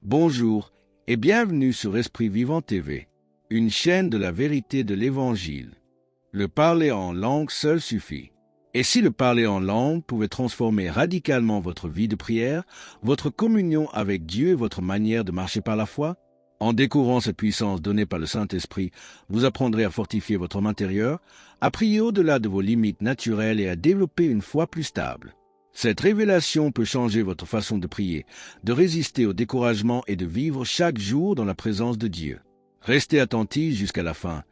Bonjour et bienvenue sur Esprit Vivant TV, une chaîne de la vérité de l'Évangile. Le parler en langue seul suffit. Et si le parler en langue pouvait transformer radicalement votre vie de prière, votre communion avec Dieu et votre manière de marcher par la foi, en découvrant cette puissance donnée par le Saint-Esprit, vous apprendrez à fortifier votre homme intérieur, à prier au-delà de vos limites naturelles et à développer une foi plus stable. Cette révélation peut changer votre façon de prier, de résister au découragement et de vivre chaque jour dans la présence de Dieu. Restez attentifs jusqu'à la fin,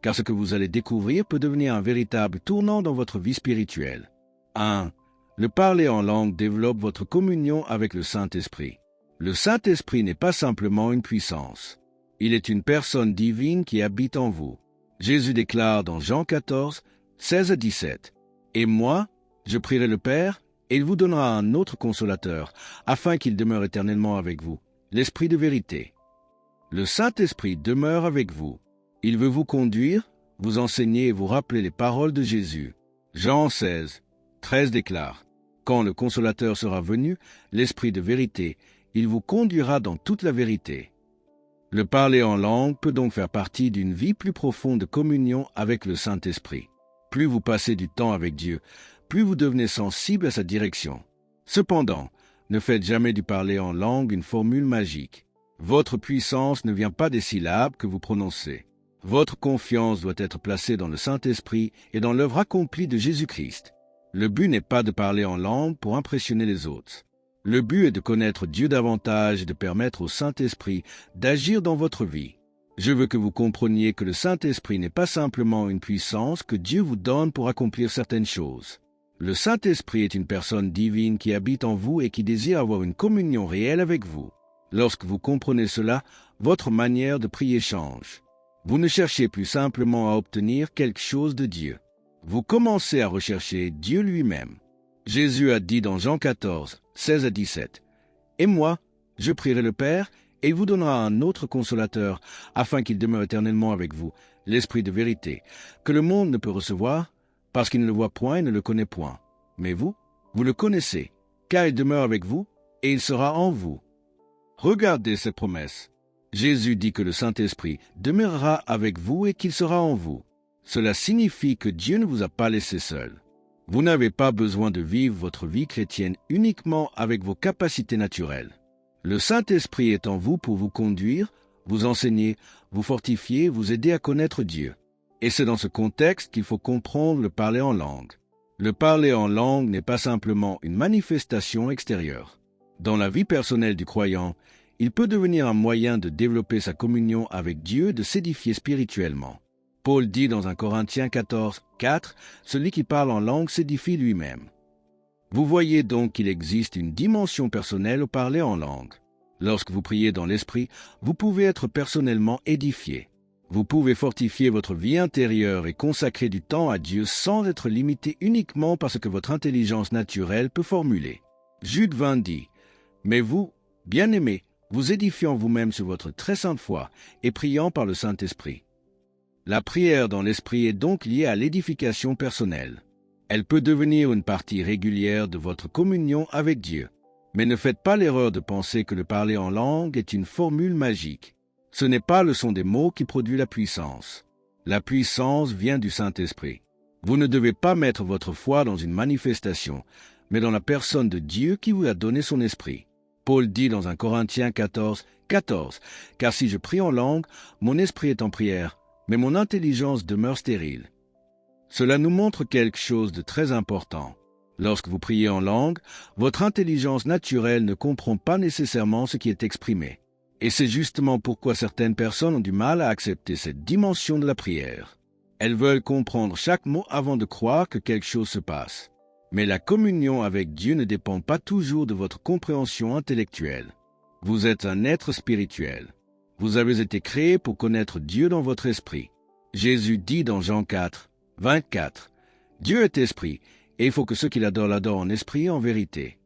car ce que vous allez découvrir peut devenir un véritable tournant dans votre vie spirituelle. 1. Le parler en langue développe votre communion avec le Saint-Esprit. Le Saint-Esprit n'est pas simplement une puissance. Il est une personne divine qui habite en vous. Jésus déclare dans Jean 14, 16 à 17, « Et moi, je prierai le Père, et il vous donnera un autre consolateur, afin qu'il demeure éternellement avec vous, l'Esprit de vérité. » Le Saint-Esprit demeure avec vous. Il veut vous conduire, vous enseigner et vous rappeler les paroles de Jésus. Jean 16, 13 déclare, « Quand le consolateur sera venu, l'Esprit de vérité, il vous conduira dans toute la vérité. » Le parler en langue peut donc faire partie d'une vie plus profonde de communion avec le Saint-Esprit. Plus vous passez du temps avec Dieu, plus vous devenez sensible à sa direction. Cependant, ne faites jamais du parler en langue une formule magique. Votre puissance ne vient pas des syllabes que vous prononcez. Votre confiance doit être placée dans le Saint-Esprit et dans l'œuvre accomplie de Jésus-Christ. Le but n'est pas de parler en langue pour impressionner les autres. Le but est de connaître Dieu davantage et de permettre au Saint-Esprit d'agir dans votre vie. Je veux que vous compreniez que le Saint-Esprit n'est pas simplement une puissance que Dieu vous donne pour accomplir certaines choses. Le Saint-Esprit est une personne divine qui habite en vous et qui désire avoir une communion réelle avec vous. Lorsque vous comprenez cela, votre manière de prier change. Vous ne cherchez plus simplement à obtenir quelque chose de Dieu. Vous commencez à rechercher Dieu lui-même. Jésus a dit dans Jean 14, 16 à 17, « Et moi, je prierai le Père, et il vous donnera un autre consolateur, afin qu'il demeure éternellement avec vous, l'Esprit de vérité, que le monde ne peut recevoir, parce qu'il ne le voit point et ne le connaît point. Mais vous, vous le connaissez, car il demeure avec vous, et il sera en vous. » Regardez cette promesse. Jésus dit que le Saint-Esprit demeurera avec vous et qu'il sera en vous. Cela signifie que Dieu ne vous a pas laissé seul. Vous n'avez pas besoin de vivre votre vie chrétienne uniquement avec vos capacités naturelles. Le Saint-Esprit est en vous pour vous conduire, vous enseigner, vous fortifier, vous aider à connaître Dieu. Et c'est dans ce contexte qu'il faut comprendre le parler en langue. Le parler en langue n'est pas simplement une manifestation extérieure. Dans la vie personnelle du croyant, il peut devenir un moyen de développer sa communion avec Dieu et de s'édifier spirituellement. Paul dit dans 1 Corinthiens 14, 4, « Celui qui parle en langue s'édifie lui-même. » Vous voyez donc qu'il existe une dimension personnelle au parler en langue. Lorsque vous priez dans l'Esprit, vous pouvez être personnellement édifié. Vous pouvez fortifier votre vie intérieure et consacrer du temps à Dieu sans être limité uniquement par ce que votre intelligence naturelle peut formuler. Jude 20 dit, « Mais vous, bien-aimés, vous édifiant vous-même sur votre très sainte foi et priant par le Saint-Esprit. » La prière dans l'Esprit est donc liée à l'édification personnelle. Elle peut devenir une partie régulière de votre communion avec Dieu. Mais ne faites pas l'erreur de penser que le parler en langue est une formule magique. Ce n'est pas le son des mots qui produit la puissance. La puissance vient du Saint-Esprit. Vous ne devez pas mettre votre foi dans une manifestation, mais dans la personne de Dieu qui vous a donné son Esprit. Paul dit dans 1 Corinthiens 14, 14, « Car si je prie en langue, mon esprit est en prière, mais mon intelligence demeure stérile. » Cela nous montre quelque chose de très important. Lorsque vous priez en langue, votre intelligence naturelle ne comprend pas nécessairement ce qui est exprimé. Et c'est justement pourquoi certaines personnes ont du mal à accepter cette dimension de la prière. Elles veulent comprendre chaque mot avant de croire que quelque chose se passe. Mais la communion avec Dieu ne dépend pas toujours de votre compréhension intellectuelle. Vous êtes un être spirituel. Vous avez été créé pour connaître Dieu dans votre esprit. Jésus dit dans Jean 4, 24, « Dieu est esprit, et il faut que ceux qui l'adorent l'adorent en esprit et en vérité. »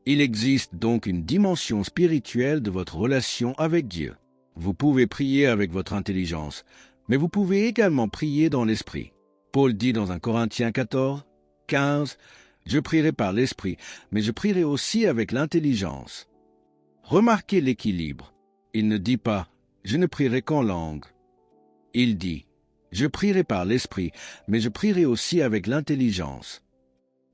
Il existe donc une dimension spirituelle de votre relation avec Dieu. Vous pouvez prier avec votre intelligence, mais vous pouvez également prier dans l'esprit. Paul dit dans 1 Corinthiens 14, 15, « Je prierai par l'esprit, mais je prierai aussi avec l'intelligence. » Remarquez l'équilibre. Il ne dit pas « je ne prierai qu'en langue ». Il dit « je prierai par l'esprit, mais je prierai aussi avec l'intelligence ».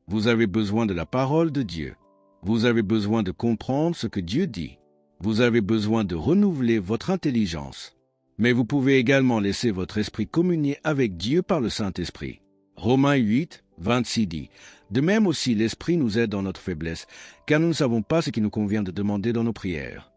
Vous avez besoin de la parole de Dieu. Vous avez besoin de comprendre ce que Dieu dit. Vous avez besoin de renouveler votre intelligence. Mais vous pouvez également laisser votre esprit communier avec Dieu par le Saint-Esprit. Romains 8, 26 dit « De même aussi l'Esprit nous aide dans notre faiblesse, car nous ne savons pas ce qu'il nous convient de demander dans nos prières. »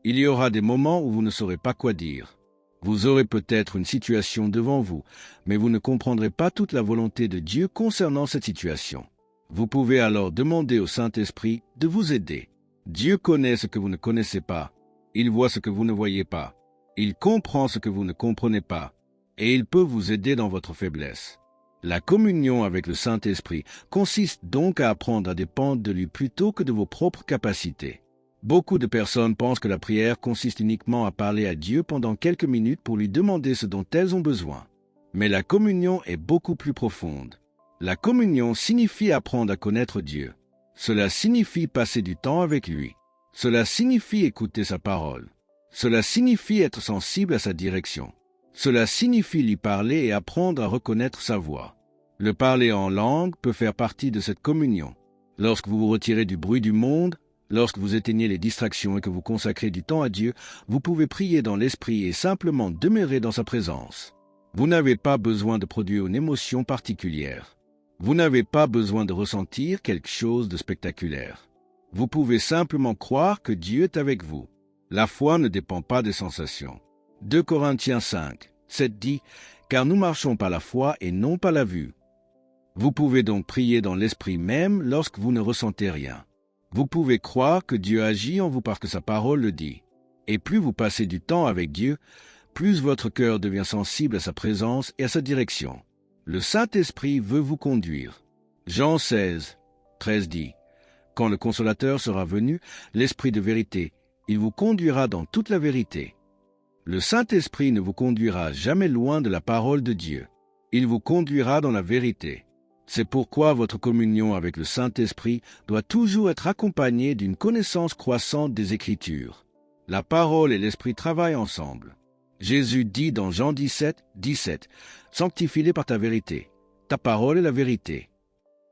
Il y aura des moments où vous ne saurez pas quoi dire. Vous aurez peut-être une situation devant vous, mais vous ne comprendrez pas toute la volonté de Dieu concernant cette situation. Vous pouvez alors demander au Saint-Esprit de vous aider. Dieu connaît ce que vous ne connaissez pas. Il voit ce que vous ne voyez pas. Il comprend ce que vous ne comprenez pas. Et il peut vous aider dans votre faiblesse. La communion avec le Saint-Esprit consiste donc à apprendre à dépendre de lui plutôt que de vos propres capacités. Beaucoup de personnes pensent que la prière consiste uniquement à parler à Dieu pendant quelques minutes pour lui demander ce dont elles ont besoin. Mais la communion est beaucoup plus profonde. La communion signifie apprendre à connaître Dieu. Cela signifie passer du temps avec lui. Cela signifie écouter sa parole. Cela signifie être sensible à sa direction. Cela signifie lui parler et apprendre à reconnaître sa voix. Le parler en langue peut faire partie de cette communion. Lorsque vous vous retirez du bruit du monde, lorsque vous éteignez les distractions et que vous consacrez du temps à Dieu, vous pouvez prier dans l'esprit et simplement demeurer dans sa présence. Vous n'avez pas besoin de produire une émotion particulière. Vous n'avez pas besoin de ressentir quelque chose de spectaculaire. Vous pouvez simplement croire que Dieu est avec vous. La foi ne dépend pas des sensations. 2 Corinthiens 5, 7 dit « Car nous marchons par la foi et non par la vue ». Vous pouvez donc prier dans l'esprit même lorsque vous ne ressentez rien. Vous pouvez croire que Dieu agit en vous parce que sa parole le dit. Et plus vous passez du temps avec Dieu, plus votre cœur devient sensible à sa présence et à sa direction. Le Saint-Esprit veut vous conduire. Jean 16, 13 dit « Quand le Consolateur sera venu, l'Esprit de vérité, il vous conduira dans toute la vérité. » Le Saint-Esprit ne vous conduira jamais loin de la parole de Dieu. Il vous conduira dans la vérité. C'est pourquoi votre communion avec le Saint-Esprit doit toujours être accompagnée d'une connaissance croissante des Écritures. La parole et l'Esprit travaillent ensemble. Jésus dit dans Jean 17, 17, « Sanctifie-les par ta vérité. Ta parole est la vérité. »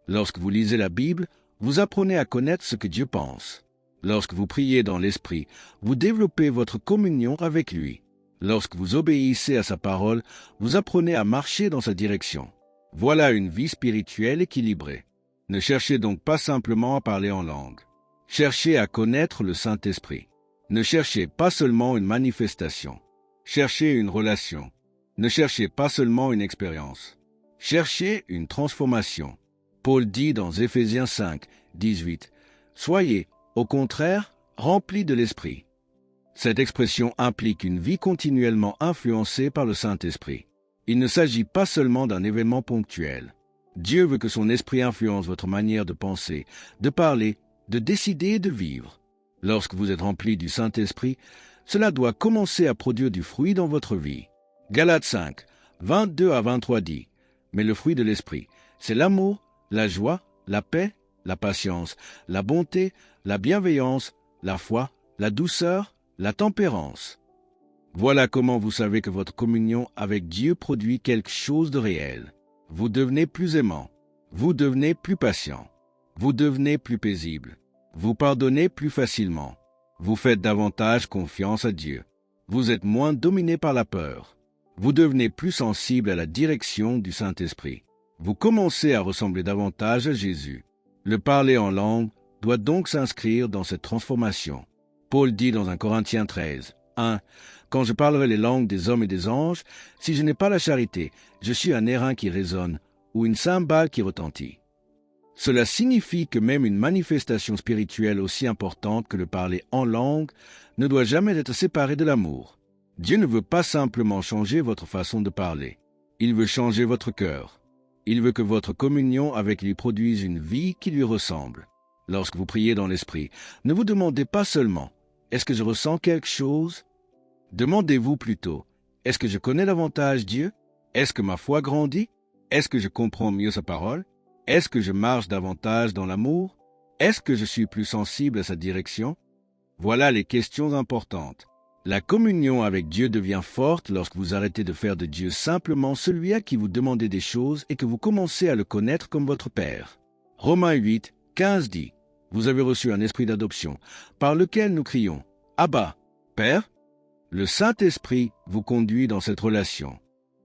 Lorsque vous lisez la Bible, vous apprenez à connaître ce que Dieu pense. Lorsque vous priez dans l'Esprit, vous développez votre communion avec lui. Lorsque vous obéissez à sa parole, vous apprenez à marcher dans sa direction. Voilà une vie spirituelle équilibrée. Ne cherchez donc pas simplement à parler en langue. Cherchez à connaître le Saint-Esprit. Ne cherchez pas seulement une manifestation. Cherchez une relation. Ne cherchez pas seulement une expérience. Cherchez une transformation. Paul dit dans Éphésiens 5, 18, « Soyez, au contraire, remplis de l'Esprit. » Cette expression implique une vie continuellement influencée par le Saint-Esprit. Il ne s'agit pas seulement d'un événement ponctuel. Dieu veut que son esprit influence votre manière de penser, de parler, de décider et de vivre. Lorsque vous êtes rempli du Saint-Esprit, cela doit commencer à produire du fruit dans votre vie. Galates 5, 22 à 23 dit « Mais le fruit de l'Esprit, c'est l'amour, la joie, la paix, la patience, la bonté, la bienveillance, la foi, la douceur, la tempérance. » Voilà comment vous savez que votre communion avec Dieu produit quelque chose de réel. Vous devenez plus aimant. Vous devenez plus patient. Vous devenez plus paisible. Vous pardonnez plus facilement. Vous faites davantage confiance à Dieu. Vous êtes moins dominé par la peur. Vous devenez plus sensible à la direction du Saint-Esprit. Vous commencez à ressembler davantage à Jésus. Le parler en langue doit donc s'inscrire dans cette transformation. Paul dit dans 1 Corinthiens 13, 1, « Quand je parlerai les langues des hommes et des anges, si je n'ai pas la charité, je suis un airain qui résonne ou une cymbale qui retentit. » Cela signifie que même une manifestation spirituelle aussi importante que le parler en langue ne doit jamais être séparée de l'amour. Dieu ne veut pas simplement changer votre façon de parler. Il veut changer votre cœur. Il veut que votre communion avec lui produise une vie qui lui ressemble. Lorsque vous priez dans l'Esprit, ne vous demandez pas seulement « Est-ce que je ressens quelque chose ?» Demandez-vous plutôt « Est-ce que je connais davantage Dieu? Est-ce que ma foi grandit? Est-ce que je comprends mieux sa parole? Est-ce que je marche davantage dans l'amour? Est-ce que je suis plus sensible à sa direction? » Voilà les questions importantes. La communion avec Dieu devient forte lorsque vous arrêtez de faire de Dieu simplement celui à qui vous demandez des choses et que vous commencez à le connaître comme votre Père. Romains 8, 15 dit, « Vous avez reçu un esprit d'adoption, par lequel nous crions, « Abba, Père ». Le Saint-Esprit vous conduit dans cette relation.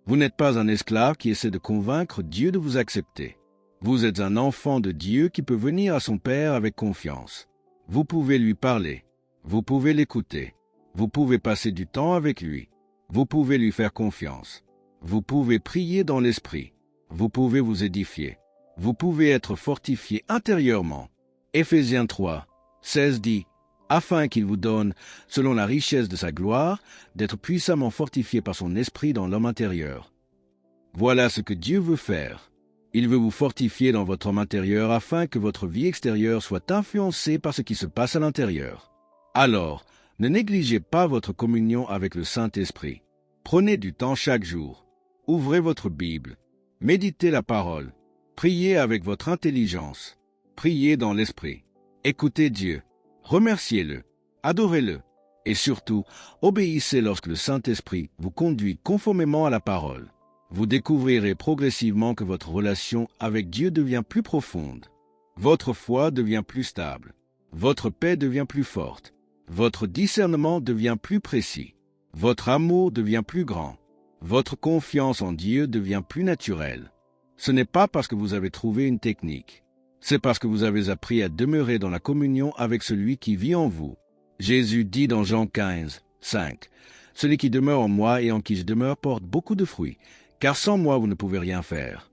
Vous n'êtes pas un esclave qui essaie de convaincre Dieu de vous accepter. Vous êtes un enfant de Dieu qui peut venir à son Père avec confiance. Vous pouvez lui parler. Vous pouvez l'écouter. Vous pouvez passer du temps avec lui. Vous pouvez lui faire confiance. Vous pouvez prier dans l'esprit. Vous pouvez vous édifier. Vous pouvez être fortifié intérieurement. Éphésiens 3, 16 dit, afin qu'il vous donne, selon la richesse de sa gloire, d'être puissamment fortifié par son esprit dans l'homme intérieur. Voilà ce que Dieu veut faire. Il veut vous fortifier dans votre homme intérieur afin que votre vie extérieure soit influencée par ce qui se passe à l'intérieur. Alors, ne négligez pas votre communion avec le Saint-Esprit. Prenez du temps chaque jour. Ouvrez votre Bible. Méditez la parole. Priez avec votre intelligence. Priez dans l'Esprit. Écoutez Dieu. Remerciez-le. Adorez-le. Et surtout, obéissez lorsque le Saint-Esprit vous conduit conformément à la parole. Vous découvrirez progressivement que votre relation avec Dieu devient plus profonde. Votre foi devient plus stable. Votre paix devient plus forte. Votre discernement devient plus précis. Votre amour devient plus grand. Votre confiance en Dieu devient plus naturelle. Ce n'est pas parce que vous avez trouvé une technique. C'est parce que vous avez appris à demeurer dans la communion avec celui qui vit en vous. Jésus dit dans Jean 15, 5, « Celui qui demeure en moi et en qui je demeure porte beaucoup de fruits, car sans moi vous ne pouvez rien faire. »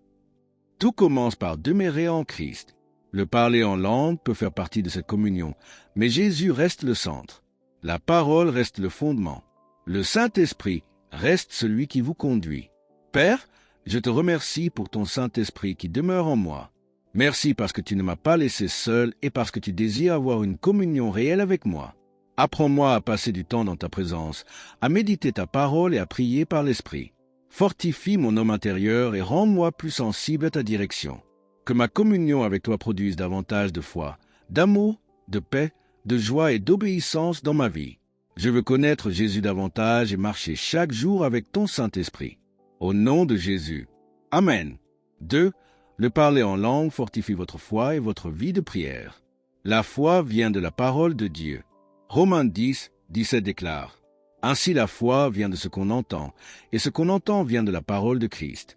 Tout commence par demeurer en Christ. Le parler en langue peut faire partie de cette communion, mais Jésus reste le centre. La parole reste le fondement. Le Saint-Esprit reste celui qui vous conduit. Père, je te remercie pour ton Saint-Esprit qui demeure en moi. Merci parce que tu ne m'as pas laissé seul et parce que tu désires avoir une communion réelle avec moi. Apprends-moi à passer du temps dans ta présence, à méditer ta parole et à prier par l'Esprit. Fortifie mon homme intérieur et rends-moi plus sensible à ta direction. Que ma communion avec toi produise davantage de foi, d'amour, de paix, de joie et d'obéissance dans ma vie. Je veux connaître Jésus davantage et marcher chaque jour avec ton Saint-Esprit. Au nom de Jésus. Amen. 2. Le parler en langue fortifie votre foi et votre vie de prière. La foi vient de la parole de Dieu. Romains 10, 17 déclare, « Ainsi la foi vient de ce qu'on entend, et ce qu'on entend vient de la parole de Christ. »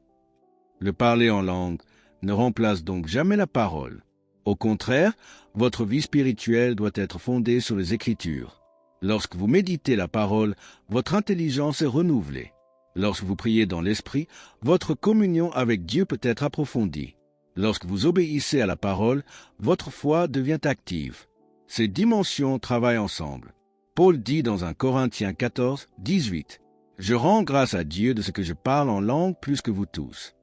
Le parler en langue ne remplace donc jamais la parole. Au contraire, votre vie spirituelle doit être fondée sur les Écritures. Lorsque vous méditez la parole, votre intelligence est renouvelée. Lorsque vous priez dans l'Esprit, votre communion avec Dieu peut être approfondie. Lorsque vous obéissez à la parole, votre foi devient active. Ces dimensions travaillent ensemble. Paul dit dans 1 Corinthiens 14, 18, « Je rends grâce à Dieu de ce que je parle en langue plus que vous tous. »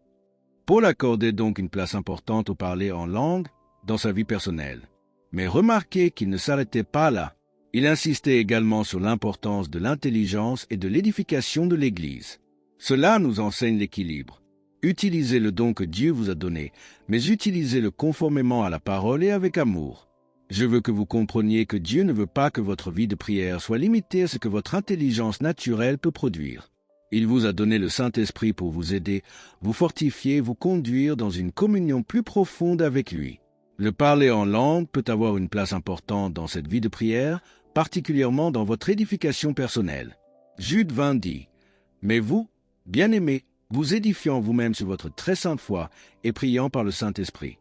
Paul accordait donc une place importante au parler en langue dans sa vie personnelle. Mais remarquez qu'il ne s'arrêtait pas là. Il insistait également sur l'importance de l'intelligence et de l'édification de l'Église. Cela nous enseigne l'équilibre. Utilisez le don que Dieu vous a donné, mais utilisez-le conformément à la parole et avec amour. Je veux que vous compreniez que Dieu ne veut pas que votre vie de prière soit limitée à ce que votre intelligence naturelle peut produire. Il vous a donné le Saint-Esprit pour vous aider, vous fortifier, vous conduire dans une communion plus profonde avec lui. Le parler en langue peut avoir une place importante dans cette vie de prière, particulièrement dans votre édification personnelle. Jude 20 dit, « Mais vous, bien-aimés, vous édifiant vous-même sur votre très sainte foi et priant par le Saint-Esprit. »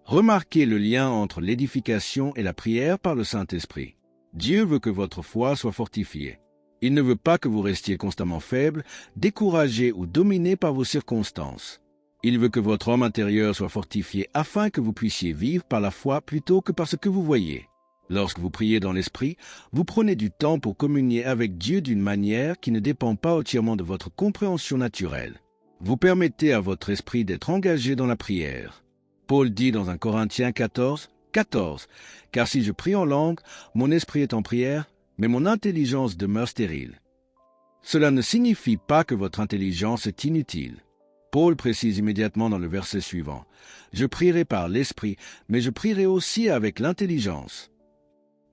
Remarquez le lien entre l'édification et la prière par le Saint-Esprit. Dieu veut que votre foi soit fortifiée. Il ne veut pas que vous restiez constamment faible, découragé ou dominé par vos circonstances. Il veut que votre homme intérieur soit fortifié afin que vous puissiez vivre par la foi plutôt que par ce que vous voyez. Lorsque vous priez dans l'Esprit, vous prenez du temps pour communier avec Dieu d'une manière qui ne dépend pas entièrement de votre compréhension naturelle. Vous permettez à votre esprit d'être engagé dans la prière. Paul dit dans 1 Corinthiens 14, 14, « Car si je prie en langue, mon esprit est en prière, mais mon intelligence demeure stérile. » Cela ne signifie pas que votre intelligence est inutile. Paul précise immédiatement dans le verset suivant, « Je prierai par l'esprit, mais je prierai aussi avec l'intelligence. »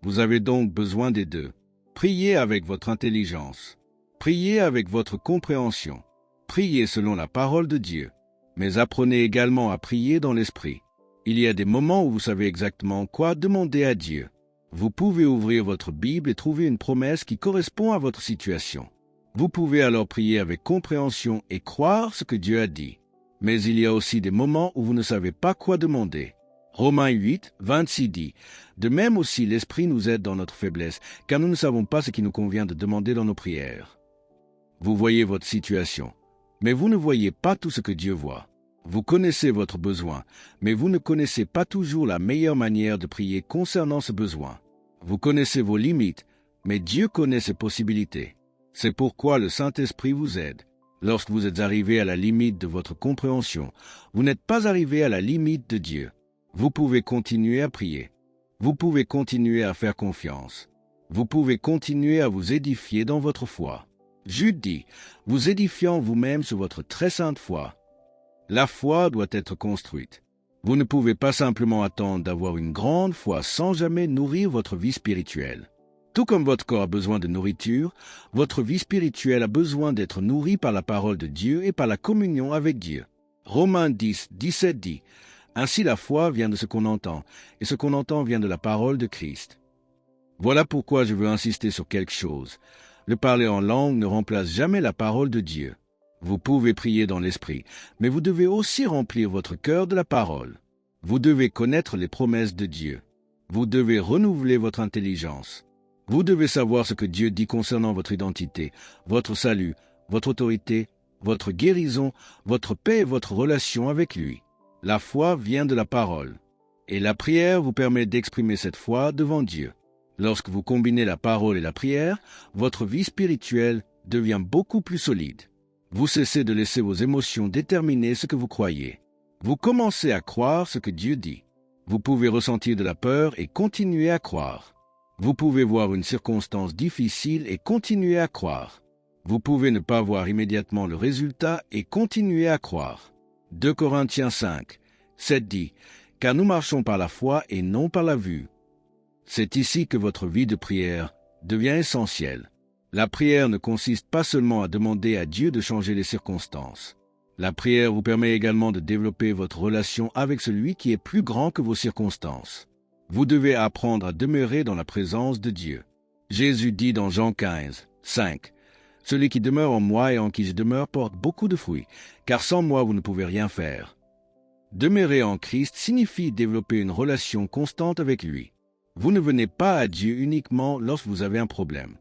Vous avez donc besoin des deux. Priez avec votre intelligence. Priez avec votre compréhension. Priez selon la parole de Dieu. Mais apprenez également à prier dans l'esprit. Il y a des moments où vous savez exactement quoi demander à Dieu. Vous pouvez ouvrir votre Bible et trouver une promesse qui correspond à votre situation. Vous pouvez alors prier avec compréhension et croire ce que Dieu a dit. Mais il y a aussi des moments où vous ne savez pas quoi demander. Romains 8, 26 dit « De même aussi l'Esprit nous aide dans notre faiblesse, car nous ne savons pas ce qui nous convient de demander dans nos prières. » Vous voyez votre situation, mais vous ne voyez pas tout ce que Dieu voit. Vous connaissez votre besoin, mais vous ne connaissez pas toujours la meilleure manière de prier concernant ce besoin. Vous connaissez vos limites, mais Dieu connaît ses possibilités. C'est pourquoi le Saint-Esprit vous aide. Lorsque vous êtes arrivé à la limite de votre compréhension, vous n'êtes pas arrivé à la limite de Dieu. Vous pouvez continuer à prier. Vous pouvez continuer à faire confiance. Vous pouvez continuer à vous édifier dans votre foi. Jude dit, vous édifiant vous-même sur votre très sainte foi. La foi doit être construite. Vous ne pouvez pas simplement attendre d'avoir une grande foi sans jamais nourrir votre vie spirituelle. Tout comme votre corps a besoin de nourriture, votre vie spirituelle a besoin d'être nourrie par la parole de Dieu et par la communion avec Dieu. Romains 10, 17 dit, « Ainsi la foi vient de ce qu'on entend, et ce qu'on entend vient de la parole de Christ. » Voilà pourquoi je veux insister sur quelque chose. Le parler en langue ne remplace jamais la parole de Dieu. Vous pouvez prier dans l'esprit, mais vous devez aussi remplir votre cœur de la parole. Vous devez connaître les promesses de Dieu. Vous devez renouveler votre intelligence. Vous devez savoir ce que Dieu dit concernant votre identité, votre salut, votre autorité, votre guérison, votre paix et votre relation avec lui. La foi vient de la parole. Et la prière vous permet d'exprimer cette foi devant Dieu. Lorsque vous combinez la parole et la prière, votre vie spirituelle devient beaucoup plus solide. Vous cessez de laisser vos émotions déterminer ce que vous croyez. Vous commencez à croire ce que Dieu dit. Vous pouvez ressentir de la peur et continuer à croire. Vous pouvez voir une circonstance difficile et continuer à croire. Vous pouvez ne pas voir immédiatement le résultat et continuer à croire. 2 Corinthiens 5, 7 dit « Car nous marchons par la foi et non par la vue. » C'est ici que votre vie de prière devient essentielle. La prière ne consiste pas seulement à demander à Dieu de changer les circonstances. La prière vous permet également de développer votre relation avec celui qui est plus grand que vos circonstances. Vous devez apprendre à demeurer dans la présence de Dieu. Jésus dit dans Jean 15, 5, « Celui qui demeure en moi et en qui je demeure porte beaucoup de fruits, car sans moi vous ne pouvez rien faire. » Demeurer en Christ signifie développer une relation constante avec lui. Vous ne venez pas à Dieu uniquement lorsque vous avez un problème.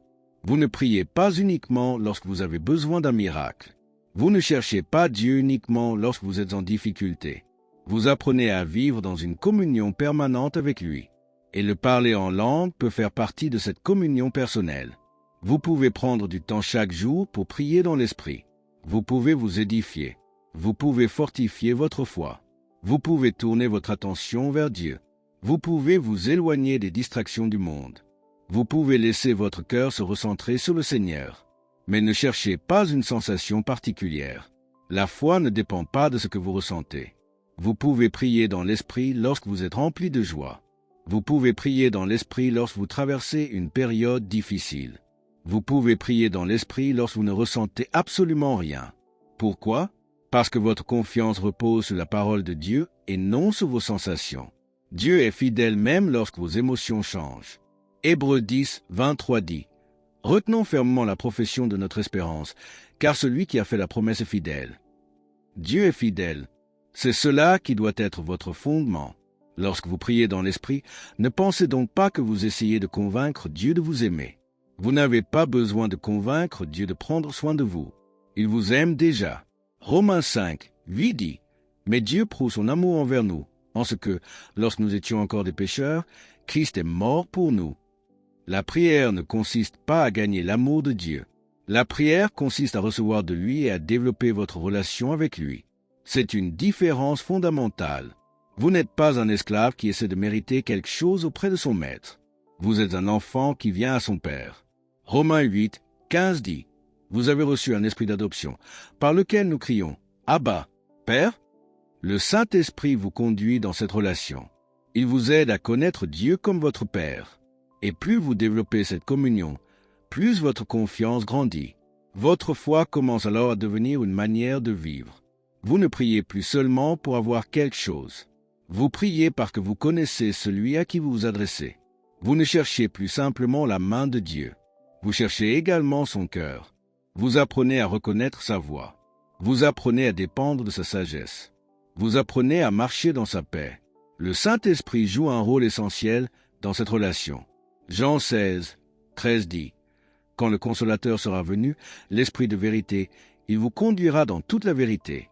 Vous ne priez pas uniquement lorsque vous avez besoin d'un miracle. Vous ne cherchez pas Dieu uniquement lorsque vous êtes en difficulté. Vous apprenez à vivre dans une communion permanente avec lui. Et le parler en langue peut faire partie de cette communion personnelle. Vous pouvez prendre du temps chaque jour pour prier dans l'esprit. Vous pouvez vous édifier. Vous pouvez fortifier votre foi. Vous pouvez tourner votre attention vers Dieu. Vous pouvez vous éloigner des distractions du monde. Vous pouvez laisser votre cœur se recentrer sur le Seigneur. Mais ne cherchez pas une sensation particulière. La foi ne dépend pas de ce que vous ressentez. Vous pouvez prier dans l'esprit lorsque vous êtes rempli de joie. Vous pouvez prier dans l'esprit lorsque vous traversez une période difficile. Vous pouvez prier dans l'esprit lorsque vous ne ressentez absolument rien. Pourquoi? Parce que votre confiance repose sur la parole de Dieu et non sur vos sensations. Dieu est fidèle même lorsque vos émotions changent. Hébreux 10, 23 dit « Retenons fermement la profession de notre espérance, car celui qui a fait la promesse est fidèle. » Dieu est fidèle. C'est cela qui doit être votre fondement. Lorsque vous priez dans l'esprit, ne pensez donc pas que vous essayez de convaincre Dieu de vous aimer. Vous n'avez pas besoin de convaincre Dieu de prendre soin de vous. Il vous aime déjà. Romains 5, 8 dit « Mais Dieu prouve son amour envers nous, en ce que, lorsque nous étions encore des pécheurs, Christ est mort pour nous. » La prière ne consiste pas à gagner l'amour de Dieu. La prière consiste à recevoir de lui et à développer votre relation avec lui. C'est une différence fondamentale. Vous n'êtes pas un esclave qui essaie de mériter quelque chose auprès de son maître. Vous êtes un enfant qui vient à son père. Romains 8, 15 dit « Vous avez reçu un esprit d'adoption, par lequel nous crions « Abba, Père ». Le Saint-Esprit vous conduit dans cette relation. Il vous aide à connaître Dieu comme votre Père. Et plus vous développez cette communion, plus votre confiance grandit. Votre foi commence alors à devenir une manière de vivre. Vous ne priez plus seulement pour avoir quelque chose. Vous priez parce que vous connaissez celui à qui vous vous adressez. Vous ne cherchez plus simplement la main de Dieu. Vous cherchez également son cœur. Vous apprenez à reconnaître sa voix. Vous apprenez à dépendre de sa sagesse. Vous apprenez à marcher dans sa paix. Le Saint-Esprit joue un rôle essentiel dans cette relation. Jean 16, 13 dit, « Quand le Consolateur sera venu, l'Esprit de vérité, il vous conduira dans toute la vérité. »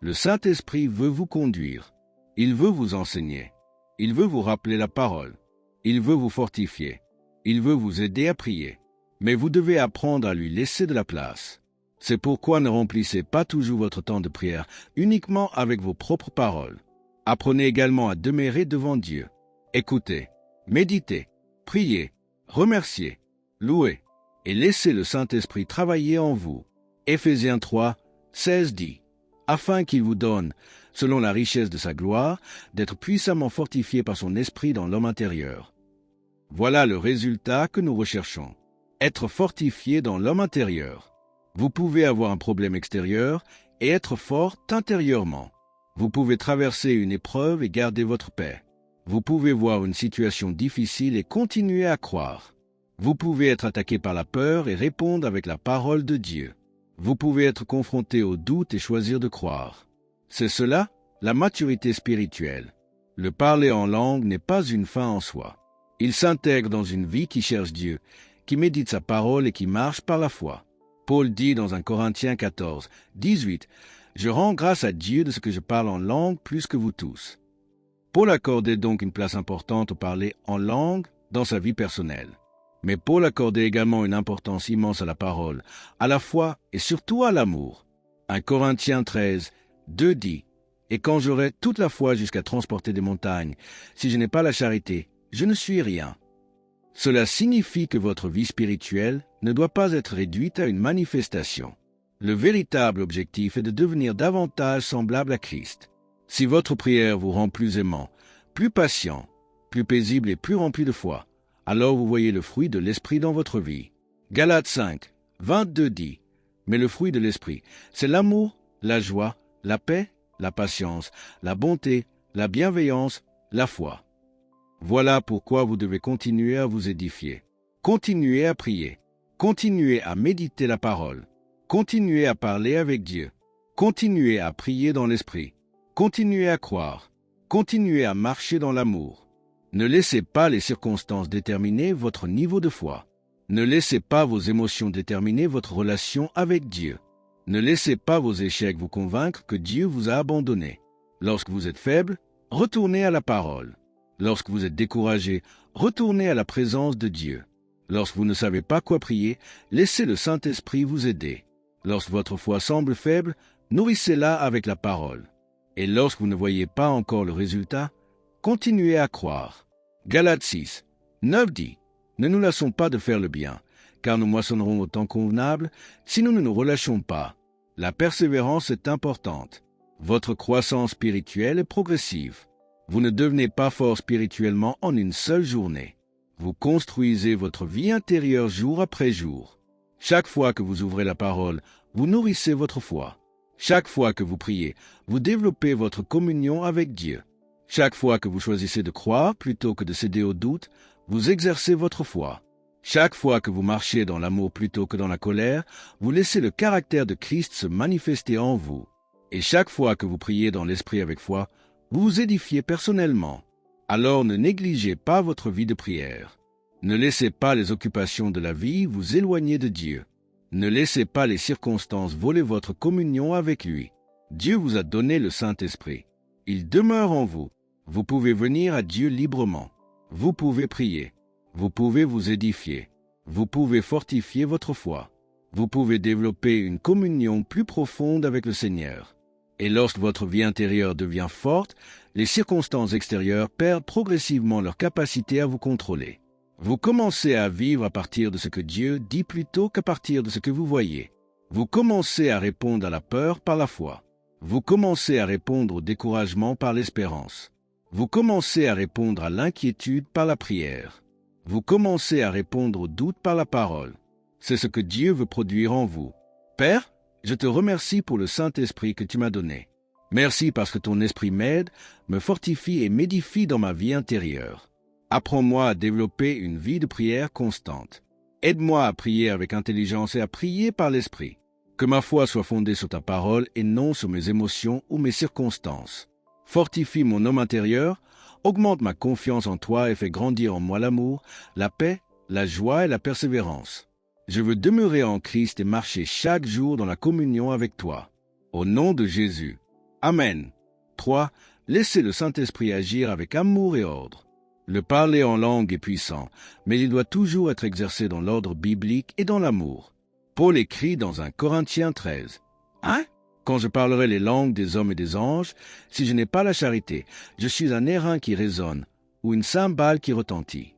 Le Saint-Esprit veut vous conduire. Il veut vous enseigner. Il veut vous rappeler la parole. Il veut vous fortifier. Il veut vous aider à prier. Mais vous devez apprendre à lui laisser de la place. C'est pourquoi ne remplissez pas toujours votre temps de prière uniquement avec vos propres paroles. Apprenez également à demeurer devant Dieu. Écoutez, méditez, priez, remerciez, louez et laissez le Saint-Esprit travailler en vous. Éphésiens 3, 16 dit, « Afin qu'il vous donne, selon la richesse de sa gloire, d'être puissamment fortifié par son esprit dans l'homme intérieur. » Voilà le résultat que nous recherchons. Être fortifié dans l'homme intérieur. Vous pouvez avoir un problème extérieur et être fort intérieurement. Vous pouvez traverser une épreuve et garder votre paix. Vous pouvez voir une situation difficile et continuer à croire. Vous pouvez être attaqué par la peur et répondre avec la parole de Dieu. Vous pouvez être confronté au doute et choisir de croire. C'est cela, la maturité spirituelle. Le parler en langue n'est pas une fin en soi. Il s'intègre dans une vie qui cherche Dieu, qui médite sa parole et qui marche par la foi. Paul dit dans 1 Corinthiens 14, 18, « Je rends grâce à Dieu de ce que je parle en langue plus que vous tous. » Paul accordait donc une place importante au parler en langue dans sa vie personnelle. Mais Paul accordait également une importance immense à la parole, à la foi et surtout à l'amour. 1 Corinthiens 13, 2 dit, « Et quand j'aurai toute la foi jusqu'à transporter des montagnes, si je n'ai pas la charité, je ne suis rien. » Cela signifie que votre vie spirituelle ne doit pas être réduite à une manifestation. Le véritable objectif est de devenir davantage semblable à Christ. Si votre prière vous rend plus aimant, plus patient, plus paisible et plus rempli de foi, alors vous voyez le fruit de l'Esprit dans votre vie. Galates 5, 22 dit, « Mais le fruit de l'Esprit, c'est l'amour, la joie, la paix, la patience, la bonté, la bienveillance, la foi. » Voilà pourquoi vous devez continuer à vous édifier. Continuez à prier. Continuez à méditer la parole. Continuez à parler avec Dieu. Continuez à prier dans l'Esprit. Continuez à croire. Continuez à marcher dans l'amour. Ne laissez pas les circonstances déterminer votre niveau de foi. Ne laissez pas vos émotions déterminer votre relation avec Dieu. Ne laissez pas vos échecs vous convaincre que Dieu vous a abandonné. Lorsque vous êtes faible, retournez à la parole. Lorsque vous êtes découragé, retournez à la présence de Dieu. Lorsque vous ne savez pas quoi prier, laissez le Saint-Esprit vous aider. Lorsque votre foi semble faible, nourrissez-la avec la parole. Et lorsque vous ne voyez pas encore le résultat, continuez à croire. Galates 6, 9 dit, « Ne nous lassons pas de faire le bien, car nous moissonnerons au temps convenable si nous ne nous relâchons pas. » La persévérance est importante. Votre croissance spirituelle est progressive. Vous ne devenez pas fort spirituellement en une seule journée. Vous construisez votre vie intérieure jour après jour. Chaque fois que vous ouvrez la parole, vous nourrissez votre foi. Chaque fois que vous priez, vous développez votre communion avec Dieu. Chaque fois que vous choisissez de croire plutôt que de céder au doute, vous exercez votre foi. Chaque fois que vous marchez dans l'amour plutôt que dans la colère, vous laissez le caractère de Christ se manifester en vous. Et chaque fois que vous priez dans l'esprit avec foi, vous vous édifiez personnellement. Alors ne négligez pas votre vie de prière. Ne laissez pas les occupations de la vie vous éloigner de Dieu. Ne laissez pas les circonstances voler votre communion avec lui. Dieu vous a donné le Saint-Esprit. Il demeure en vous. Vous pouvez venir à Dieu librement. Vous pouvez prier. Vous pouvez vous édifier. Vous pouvez fortifier votre foi. Vous pouvez développer une communion plus profonde avec le Seigneur. Et lorsque votre vie intérieure devient forte, les circonstances extérieures perdent progressivement leur capacité à vous contrôler. Vous commencez à vivre à partir de ce que Dieu dit plutôt qu'à partir de ce que vous voyez. Vous commencez à répondre à la peur par la foi. Vous commencez à répondre au découragement par l'espérance. Vous commencez à répondre à l'inquiétude par la prière. Vous commencez à répondre aux doutes par la parole. C'est ce que Dieu veut produire en vous. Père, je te remercie pour le Saint-Esprit que tu m'as donné. Merci parce que ton esprit m'aide, me fortifie et m'édifie dans ma vie intérieure. Apprends-moi à développer une vie de prière constante. Aide-moi à prier avec intelligence et à prier par l'Esprit. Que ma foi soit fondée sur ta parole et non sur mes émotions ou mes circonstances. Fortifie mon homme intérieur, augmente ma confiance en toi et fais grandir en moi l'amour, la paix, la joie et la persévérance. Je veux demeurer en Christ et marcher chaque jour dans la communion avec toi. Au nom de Jésus. Amen. 3. Laissez le Saint-Esprit agir avec amour et ordre. Le parler en langue est puissant, mais il doit toujours être exercé dans l'ordre biblique et dans l'amour. Paul écrit dans 1 Corinthiens 13. Hein? Quand je parlerai les langues des hommes et des anges, si je n'ai pas la charité, je suis un airain qui résonne ou une cymbale qui retentit.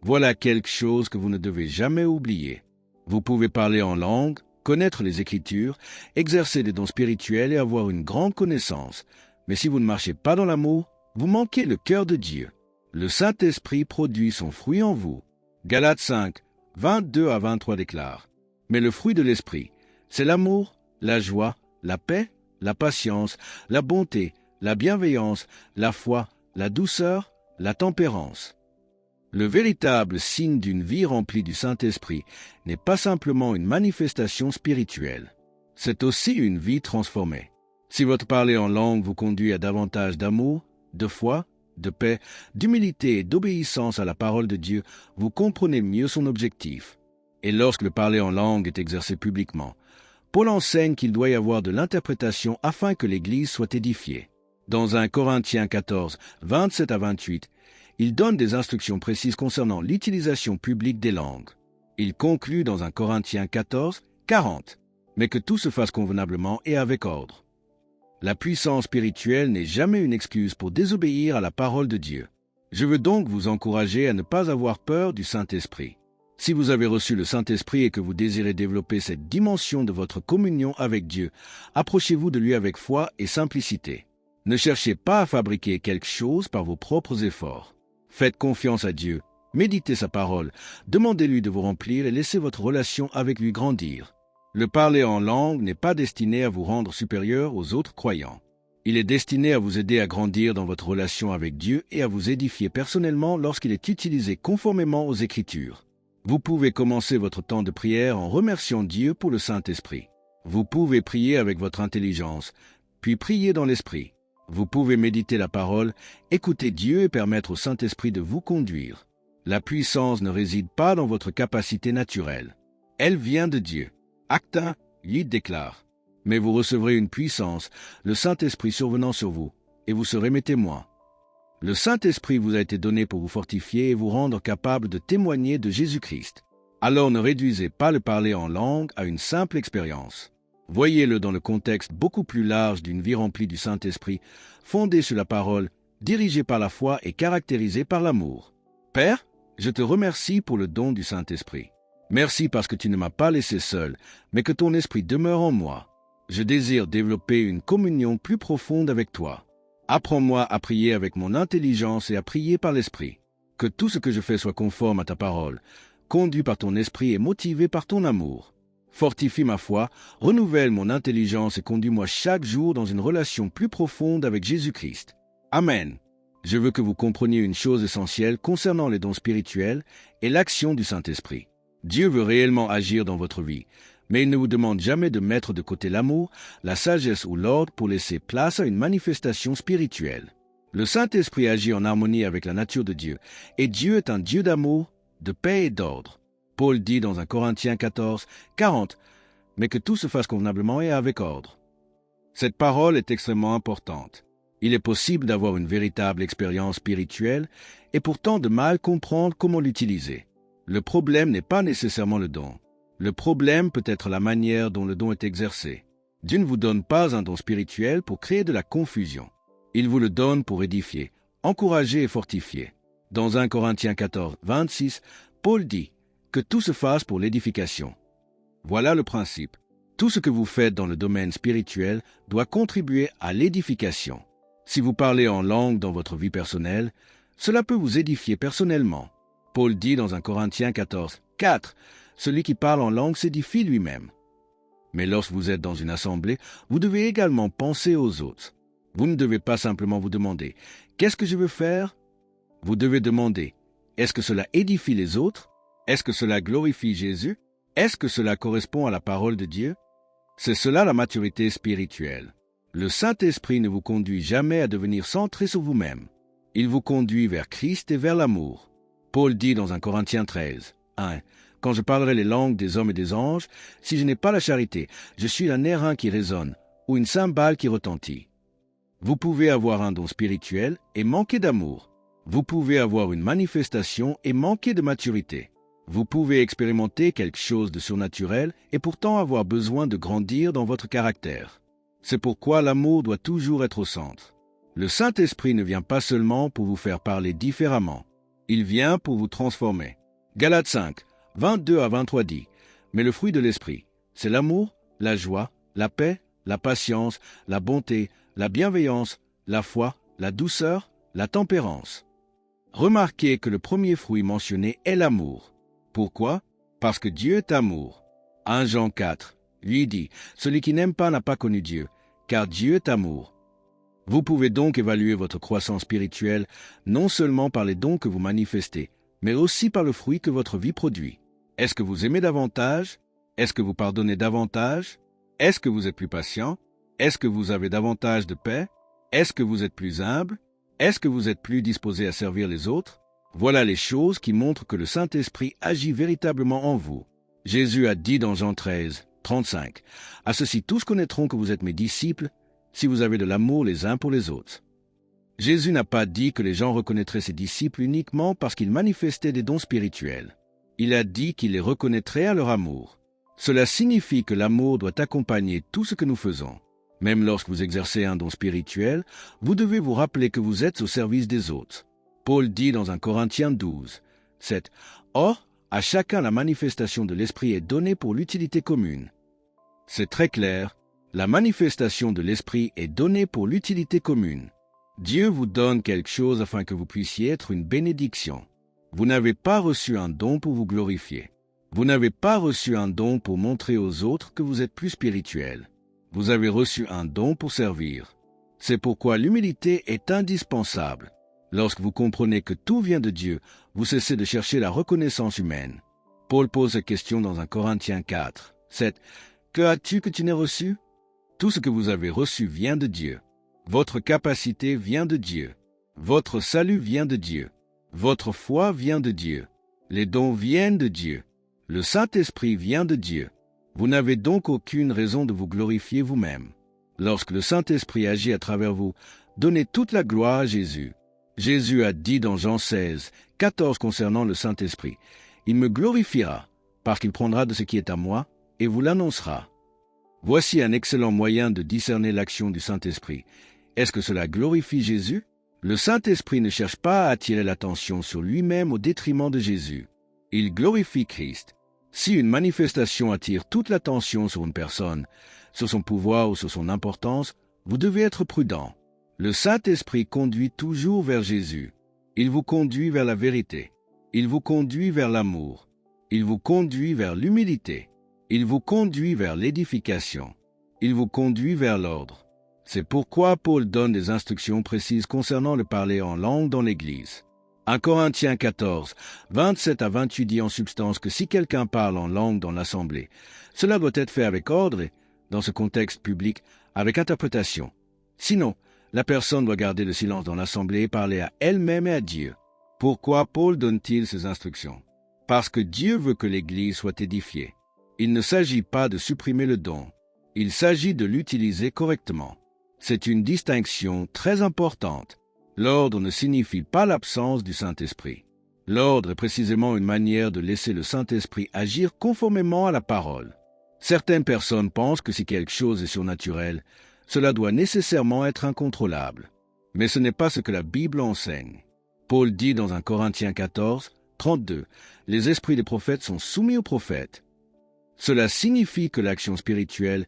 Voilà quelque chose que vous ne devez jamais oublier. Vous pouvez parler en langue, connaître les Écritures, exercer des dons spirituels et avoir une grande connaissance. Mais si vous ne marchez pas dans l'amour, vous manquez le cœur de Dieu. Le Saint-Esprit produit son fruit en vous. Galates 5, 22 à 23 déclare. Mais le fruit de l'Esprit, c'est l'amour, la joie, la paix, la patience, la bonté, la bienveillance, la foi, la douceur, la tempérance. Le véritable signe d'une vie remplie du Saint-Esprit n'est pas simplement une manifestation spirituelle. C'est aussi une vie transformée. Si votre parler en langue vous conduit à davantage d'amour, de foi, de paix, d'humilité et d'obéissance à la parole de Dieu, vous comprenez mieux son objectif. Et lorsque le parler en langue est exercé publiquement, Paul enseigne qu'il doit y avoir de l'interprétation afin que l'Église soit édifiée. Dans 1 Corinthiens 14, 27 à 28, il donne des instructions précises concernant l'utilisation publique des langues. Il conclut dans 1 Corinthiens 14, 40, mais que tout se fasse convenablement et avec ordre. La puissance spirituelle n'est jamais une excuse pour désobéir à la parole de Dieu. Je veux donc vous encourager à ne pas avoir peur du Saint-Esprit. Si vous avez reçu le Saint-Esprit et que vous désirez développer cette dimension de votre communion avec Dieu, approchez-vous de lui avec foi et simplicité. Ne cherchez pas à fabriquer quelque chose par vos propres efforts. Faites confiance à Dieu, méditez sa parole, demandez-lui de vous remplir et laissez votre relation avec lui grandir. Le parler en langue n'est pas destiné à vous rendre supérieur aux autres croyants. Il est destiné à vous aider à grandir dans votre relation avec Dieu et à vous édifier personnellement lorsqu'il est utilisé conformément aux Écritures. Vous pouvez commencer votre temps de prière en remerciant Dieu pour le Saint-Esprit. Vous pouvez prier avec votre intelligence, puis prier dans l'Esprit. Vous pouvez méditer la parole, écouter Dieu et permettre au Saint-Esprit de vous conduire. La puissance ne réside pas dans votre capacité naturelle. Elle vient de Dieu. Acte 1, 8 déclare. Mais vous recevrez une puissance, le Saint-Esprit survenant sur vous, et vous serez mes témoins. Le Saint-Esprit vous a été donné pour vous fortifier et vous rendre capable de témoigner de Jésus-Christ. Alors ne réduisez pas le parler en langue à une simple expérience. Voyez-le dans le contexte beaucoup plus large d'une vie remplie du Saint-Esprit, fondée sur la parole, dirigée par la foi et caractérisée par l'amour. Père, je te remercie pour le don du Saint-Esprit. Merci parce que tu ne m'as pas laissé seul, mais que ton esprit demeure en moi. Je désire développer une communion plus profonde avec toi. Apprends-moi à prier avec mon intelligence et à prier par l'Esprit. Que tout ce que je fais soit conforme à ta parole, conduit par ton esprit et motivé par ton amour. Fortifie ma foi, renouvelle mon intelligence et conduis-moi chaque jour dans une relation plus profonde avec Jésus-Christ. Amen. Je veux que vous compreniez une chose essentielle concernant les dons spirituels et l'action du Saint-Esprit. Dieu veut réellement agir dans votre vie, mais il ne vous demande jamais de mettre de côté l'amour, la sagesse ou l'ordre pour laisser place à une manifestation spirituelle. Le Saint-Esprit agit en harmonie avec la nature de Dieu, et Dieu est un Dieu d'amour, de paix et d'ordre. Paul dit dans 1 Corinthiens 14, 40, « Mais que tout se fasse convenablement et avec ordre. » Cette parole est extrêmement importante. Il est possible d'avoir une véritable expérience spirituelle et pourtant de mal comprendre comment l'utiliser. Le problème n'est pas nécessairement le don. Le problème peut être la manière dont le don est exercé. Dieu ne vous donne pas un don spirituel pour créer de la confusion. Il vous le donne pour édifier, encourager et fortifier. Dans 1 Corinthiens 14, 26, Paul dit que tout se fasse pour l'édification. Voilà le principe. Tout ce que vous faites dans le domaine spirituel doit contribuer à l'édification. Si vous parlez en langue dans votre vie personnelle, cela peut vous édifier personnellement. Paul dit dans 1 Corinthiens 14, 4, « Celui qui parle en langue s'édifie lui-même. » Mais lorsque vous êtes dans une assemblée, vous devez également penser aux autres. Vous ne devez pas simplement vous demander « Qu'est-ce que je veux faire ?» Vous devez demander « Est-ce que cela édifie les autres? Est-ce que cela glorifie Jésus? Est-ce que cela correspond à la parole de Dieu ?» C'est cela la maturité spirituelle. Le Saint-Esprit ne vous conduit jamais à devenir centré sur vous-même. Il vous conduit vers Christ et vers l'amour. Paul dit dans 1 Corinthiens 13, 1, « Quand je parlerai les langues des hommes et des anges, si je n'ai pas la charité, je suis un airain qui résonne ou une cymbale qui retentit. » Vous pouvez avoir un don spirituel et manquer d'amour. Vous pouvez avoir une manifestation et manquer de maturité. Vous pouvez expérimenter quelque chose de surnaturel et pourtant avoir besoin de grandir dans votre caractère. C'est pourquoi l'amour doit toujours être au centre. Le Saint-Esprit ne vient pas seulement pour vous faire parler différemment. Il vient pour vous transformer. Galates 5, 22 à 23 dit, « Mais le fruit de l'Esprit, c'est l'amour, la joie, la paix, la patience, la bonté, la bienveillance, la foi, la douceur, la tempérance. » Remarquez que le premier fruit mentionné est l'amour. Pourquoi? Parce que Dieu est amour. 1 Jean 4, lui dit, « Celui qui n'aime pas n'a pas connu Dieu, car Dieu est amour. » Vous pouvez donc évaluer votre croissance spirituelle non seulement par les dons que vous manifestez, mais aussi par le fruit que votre vie produit. Est-ce que vous aimez davantage? Est-ce que vous pardonnez davantage? Est-ce que vous êtes plus patient? Est-ce que vous avez davantage de paix? Est-ce que vous êtes plus humble? Est-ce que vous êtes plus disposé à servir les autres? Voilà les choses qui montrent que le Saint-Esprit agit véritablement en vous. Jésus a dit dans Jean 13, 35, « À ceci tous connaîtront que vous êtes mes disciples, si vous avez de l'amour les uns pour les autres. » Jésus n'a pas dit que les gens reconnaîtraient ses disciples uniquement parce qu'ils manifestaient des dons spirituels. Il a dit qu'il les reconnaîtrait à leur amour. Cela signifie que l'amour doit accompagner tout ce que nous faisons. Même lorsque vous exercez un don spirituel, vous devez vous rappeler que vous êtes au service des autres. Paul dit dans 1 Corinthiens 12, 7, « Or, à chacun la manifestation de l'Esprit est donnée pour l'utilité commune. » C'est très clair, la manifestation de l'Esprit est donnée pour l'utilité commune. Dieu vous donne quelque chose afin que vous puissiez être une bénédiction. Vous n'avez pas reçu un don pour vous glorifier. Vous n'avez pas reçu un don pour montrer aux autres que vous êtes plus spirituel. Vous avez reçu un don pour servir. C'est pourquoi l'humilité est indispensable. Lorsque vous comprenez que tout vient de Dieu, vous cessez de chercher la reconnaissance humaine. Paul pose cette question dans 1 Corinthiens 4, 7. « Que as-tu que tu n'aies reçu? Tout ce que vous avez reçu vient de Dieu. Votre capacité vient de Dieu. Votre salut vient de Dieu. Votre foi vient de Dieu. Les dons viennent de Dieu. Le Saint-Esprit vient de Dieu. Vous n'avez donc aucune raison de vous glorifier vous-même. Lorsque le Saint-Esprit agit à travers vous, donnez toute la gloire à Jésus. Jésus a dit dans Jean 16, 14 concernant le Saint-Esprit, « Il me glorifiera, parce qu'il prendra de ce qui est à moi, et vous l'annoncera. » Voici un excellent moyen de discerner l'action du Saint-Esprit. Est-ce que cela glorifie Jésus? Le Saint-Esprit ne cherche pas à attirer l'attention sur lui-même au détriment de Jésus. Il glorifie Christ. Si une manifestation attire toute l'attention sur une personne, sur son pouvoir ou sur son importance, vous devez être prudent. Le Saint-Esprit conduit toujours vers Jésus. Il vous conduit vers la vérité. Il vous conduit vers l'amour. Il vous conduit vers l'humilité. Il vous conduit vers l'édification. Il vous conduit vers l'ordre. C'est pourquoi Paul donne des instructions précises concernant le parler en langue dans l'Église. 1 Corinthiens 14, 27 à 28 dit en substance que si quelqu'un parle en langue dans l'assemblée, cela doit être fait avec ordre et, dans ce contexte public, avec interprétation. Sinon, la personne doit garder le silence dans l'assemblée et parler à elle-même et à Dieu. Pourquoi Paul donne-t-il ces instructions? Parce que Dieu veut que l'Église soit édifiée. Il ne s'agit pas de supprimer le don. Il s'agit de l'utiliser correctement. C'est une distinction très importante. L'ordre ne signifie pas l'absence du Saint-Esprit. L'ordre est précisément une manière de laisser le Saint-Esprit agir conformément à la parole. Certaines personnes pensent que si quelque chose est surnaturel, cela doit nécessairement être incontrôlable. Mais ce n'est pas ce que la Bible enseigne. Paul dit dans 1 Corinthiens 14, 32, « Les esprits des prophètes sont soumis aux prophètes. » Cela signifie que l'action spirituelle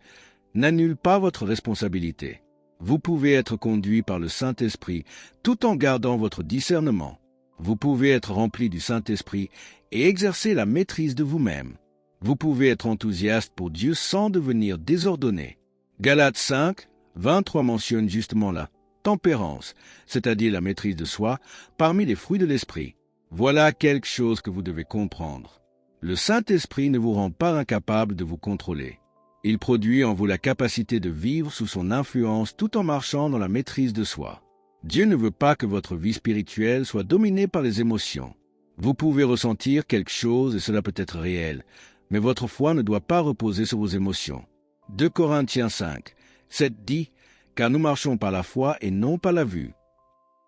n'annule pas votre responsabilité. Vous pouvez être conduit par le Saint-Esprit tout en gardant votre discernement. Vous pouvez être rempli du Saint-Esprit et exercer la maîtrise de vous-même. Vous pouvez être enthousiaste pour Dieu sans devenir désordonné. Galates 5, 23 mentionne justement la tempérance, c'est-à-dire la maîtrise de soi, parmi les fruits de l'esprit. Voilà quelque chose que vous devez comprendre. Le Saint-Esprit ne vous rend pas incapable de vous contrôler. Il produit en vous la capacité de vivre sous son influence tout en marchant dans la maîtrise de soi. Dieu ne veut pas que votre vie spirituelle soit dominée par les émotions. Vous pouvez ressentir quelque chose et cela peut être réel, mais votre foi ne doit pas reposer sur vos émotions. 2 Corinthiens 5, 7 dit « Car nous marchons par la foi et non par la vue ».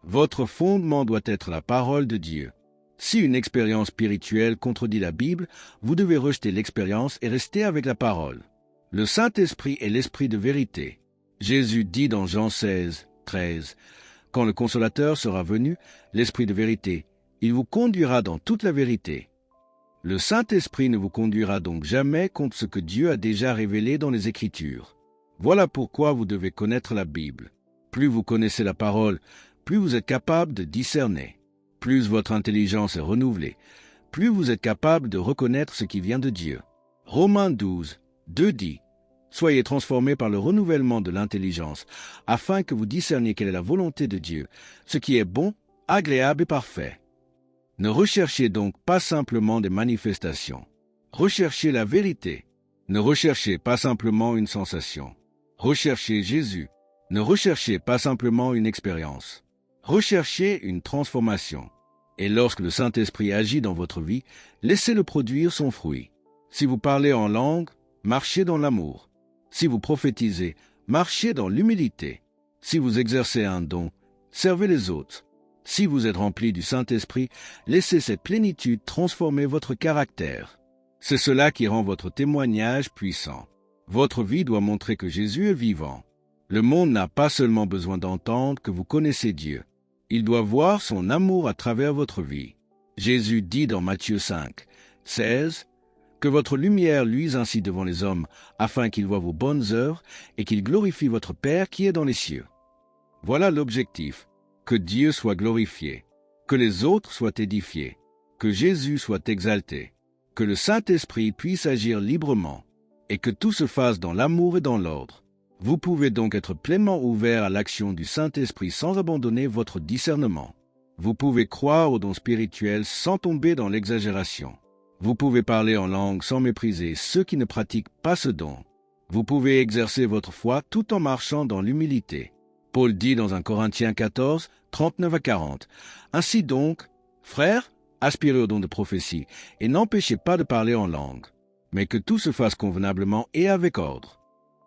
Votre fondement doit être la parole de Dieu. Si une expérience spirituelle contredit la Bible, vous devez rejeter l'expérience et rester avec la parole. Le Saint-Esprit est l'Esprit de vérité. Jésus dit dans Jean 16, 13, « Quand le Consolateur sera venu, l'Esprit de vérité, il vous conduira dans toute la vérité. » Le Saint-Esprit ne vous conduira donc jamais contre ce que Dieu a déjà révélé dans les Écritures. Voilà pourquoi vous devez connaître la Bible. Plus vous connaissez la parole, plus vous êtes capable de discerner. Plus votre intelligence est renouvelée, plus vous êtes capable de reconnaître ce qui vient de Dieu. Romains 12, 2 dit « Soyez transformés par le renouvellement de l'intelligence, afin que vous discerniez quelle est la volonté de Dieu, ce qui est bon, agréable et parfait. » Ne recherchez donc pas simplement des manifestations. Recherchez la vérité. Ne recherchez pas simplement une sensation. Recherchez Jésus. Ne recherchez pas simplement une expérience. Recherchez une transformation. Et lorsque le Saint-Esprit agit dans votre vie, laissez-le produire son fruit. Si vous parlez en langue, marchez dans l'amour. Si vous prophétisez, marchez dans l'humilité. Si vous exercez un don, servez les autres. Si vous êtes rempli du Saint-Esprit, laissez cette plénitude transformer votre caractère. C'est cela qui rend votre témoignage puissant. Votre vie doit montrer que Jésus est vivant. Le monde n'a pas seulement besoin d'entendre que vous connaissez Dieu. Il doit voir son amour à travers votre vie. Jésus dit dans Matthieu 5, 16, « Que votre lumière luise ainsi devant les hommes, afin qu'ils voient vos bonnes œuvres et qu'ils glorifient votre Père qui est dans les cieux. » Voilà l'objectif. Que Dieu soit glorifié, que les autres soient édifiés, que Jésus soit exalté, que le Saint-Esprit puisse agir librement, et que tout se fasse dans l'amour et dans l'ordre. Vous pouvez donc être pleinement ouvert à l'action du Saint-Esprit sans abandonner votre discernement. Vous pouvez croire aux dons spirituels sans tomber dans l'exagération. Vous pouvez parler en langue sans mépriser ceux qui ne pratiquent pas ce don. Vous pouvez exercer votre foi tout en marchant dans l'humilité. Paul dit dans 1 Corinthiens 14, 39 à 40, « Ainsi donc, frères, aspirez au don de prophétie, et n'empêchez pas de parler en langue, mais que tout se fasse convenablement et avec ordre. »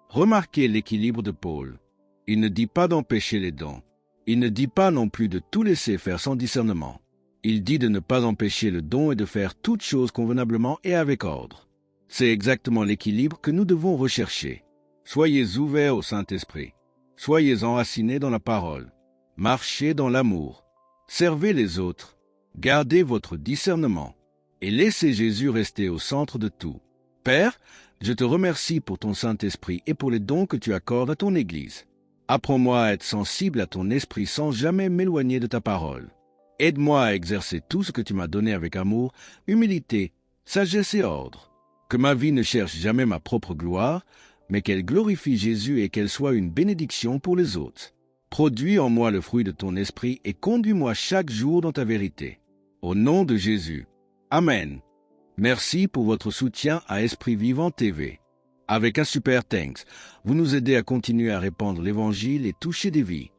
Remarquez l'équilibre de Paul. Il ne dit pas d'empêcher les dons. Il ne dit pas non plus de tout laisser faire sans discernement. Il dit de ne pas empêcher le don et de faire toutes choses convenablement et avec ordre. C'est exactement l'équilibre que nous devons rechercher. Soyez ouverts au Saint-Esprit. Soyez enracinés dans la parole. Marchez dans l'amour. Servez les autres. Gardez votre discernement. Et laissez Jésus rester au centre de tout. Père, je te remercie pour ton Saint-Esprit et pour les dons que tu accordes à ton Église. Apprends-moi à être sensible à ton esprit sans jamais m'éloigner de ta parole. Aide-moi à exercer tout ce que tu m'as donné avec amour, humilité, sagesse et ordre. Que ma vie ne cherche jamais ma propre gloire, mais qu'elle glorifie Jésus et qu'elle soit une bénédiction pour les autres. Produis en moi le fruit de ton esprit et conduis-moi chaque jour dans ta vérité. Au nom de Jésus. Amen. Merci pour votre soutien à Esprit Vivant TV. Avec un super thanks, vous nous aidez à continuer à répandre l'Évangile et toucher des vies.